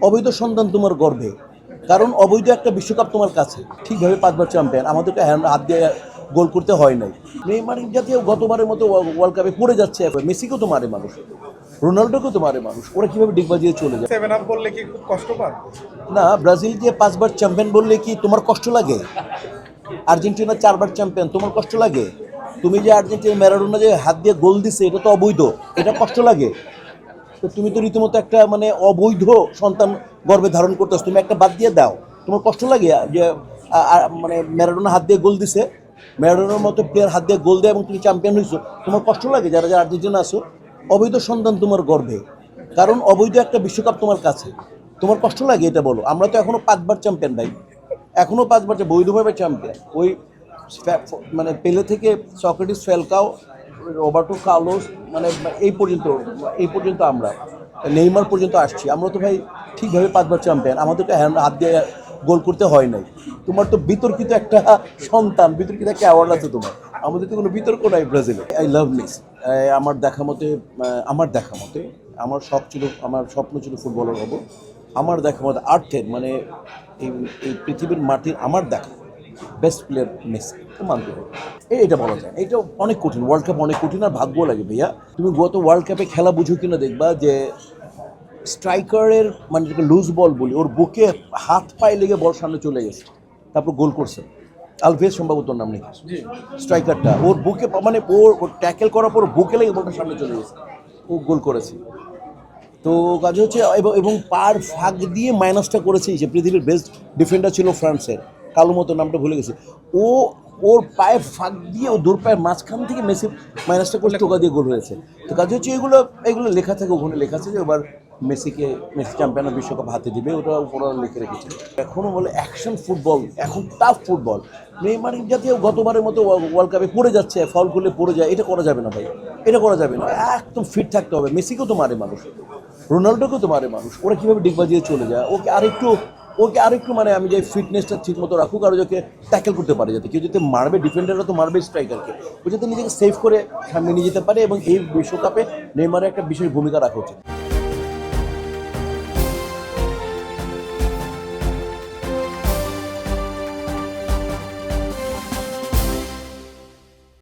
অবৈধ সন্তান তোমার গর্ভে, কারণ অবৈধ একটা বিশ্বকাপ তোমার কাছে। ঠিকভাবে 5বার চ্যাম্পিয়ন, আমাদেরকে হাত দিয়ে গোল করতে হয় নাই। নেইমার জাতীয় গতবারের মতো ওয়ার্ল্ড কাপে পড়ে যাচ্ছে। মেসিকেও তো মারে মানুষ, রোনাল্ডোকেও তো মারে মানুষ। ওরা কিভাবে ডিগ বাজিয়ে চলে যায়? 7 আপ বললে কি খুব কষ্ট পান? না, ব্রাজিল দিয়ে 5বার চ্যাম্পিয়ন বললে কি তোমার কষ্ট লাগে? আর্জেন্টিনা 4বার চ্যাম্পিয়ন, তোমার কষ্ট লাগে? তুমি যে আর্জেন্টিনা ম্যারাডোনা যে হাত দিয়ে গোল দিছে, এটা তো অবৈধ, এটা কষ্ট লাগে? তো তুমি তো রীতিমতো একটা মানে অবৈধ সন্তান গর্ভে ধারণ করতেছ। তুমি একটা বাদ দিয়ে দাও, তোমার কষ্ট লাগে যে মানে ম্যারাডোনা হাত দিয়ে গোল দিছে, ম্যারাডোনার মতো প্লেয়ার হাত দিয়ে গোল দেয় এবং তুমি চ্যাম্পিয়ন হয়েছো, তোমার কষ্ট লাগে? যারা যারা আর্জেন্টিনা আসো, অবৈধ সন্তান তোমার গর্ভে, কারণ অবৈধ একটা বিশ্বকাপ তোমার কাছে। তোমার কষ্ট লাগে এটা বলো? আমরা তো এখনো 5বার চ্যাম্পিয়ন ভাই, এখনো 5বার বৈধভাবে চ্যাম্পিয়ন। ওই মানে পেলে থেকে সক্রেটিস, ফ্যালকাও, রবার্টো কার্লোস, মানে এই পর্যন্ত আমরা নেইমার পর্যন্ত আসছি। আমরা তো ভাই ঠিকভাবে 5বার চ্যাম্পিয়ন, আমাদেরকে হাত দিয়ে গোল করতে হয় নাই। তোমার তো বিতর্কিত একটা সন্তান, বিতর্কিত একটা অ্যাওয়ার্ড আছে তোমার। আমাদের তো কোনো বিতর্ক নাই ব্রাজিলে। I love miss. আমার দেখা মতে আমার আমার স্বপ্ন ছিল ফুটবলার হব। আমার দেখা মতে আর্থের মানে এই পৃথিবীর মাটির আমার দেখা বেস্ট প্লেয়ার মেসি, তো মানতে হবে। এটা বলা যায়, এটা অনেক কঠিন। ওয়ার্ল্ড কাপ অনেক কঠিন, আর ভাগ্য লাগে ভাইয়া। তুমি গত ওয়ার্ল্ড কাপে খেলা বুঝো কিনা দেখবা যে স্ট্রাইকারের মানে যেটাকে লুজ বল বলি, ওর বুকে হাত পায়ে লেগে বল সামনে চলে গেছে, তারপর গোল করছে। আলভেজ সম্ভবত নাম নেই স্ট্রাইকারটা, ওর বুকে মানে ওর ট্যাকেল করার পর বুকে লেগে বলটা সামনে চলে গেছে, ও গোল করেছে। তো কাজ হচ্ছে এবং পার ফাঁক দিয়ে মাইনাসটা করেছে। যে পৃথিবীর বেস্ট ডিফেন্ডার ছিল ফ্রান্সের, কালো মতো নামটা ভুলে গেছি, ও ওর পায়ে ফাঁক দিয়ে ও দূর পায়ের মাঝখান থেকে মেসি মাইনাসটা করে টোকা দিয়ে গোল হয়েছে। তো কাজ হচ্ছে এগুলো লেখা থাকে, ওখানে লেখা আছে যে এবার মেসি চ্যাম্পিয়ন বিশ্বকাপ হাতে দিবে, ওটা উপরে লিখে রেখেছে। এখনও বলে অ্যাকশন ফুটবল, এখন টাফ ফুটবল। নেইমার জাতীয় গতবারের মতো ওয়ার্ল্ড কাপে পড়ে যাচ্ছে, ফল করলে পড়ে যায়, এটা করা যাবে না ভাই, এটা করা যাবে না। একদম ফিট থাকতে হবে। মেসিকেও তো মারে মানুষ, রোনাল্ডোকেও তো মারে মানুষ। ওরা কীভাবে ডিগ বাজিয়ে চলে যায়? ওকে আরেকটু মানে আমি যে ফিটনেসটা ঠিক মতো রাখুক, আর যাকে ট্যাকেল করতে পারে, যাতে কেউ যাতে মারবে, ডিফেন্ডাররা তো মারবে স্ট্রাইকারকে, ও যাতে নিজেকে সেভ করে সামনে নিয়ে যেতে পারে। এবং এই বিশ্বকাপে নেইমারের একটা বিশেষ ভূমিকা রাখা উচিত।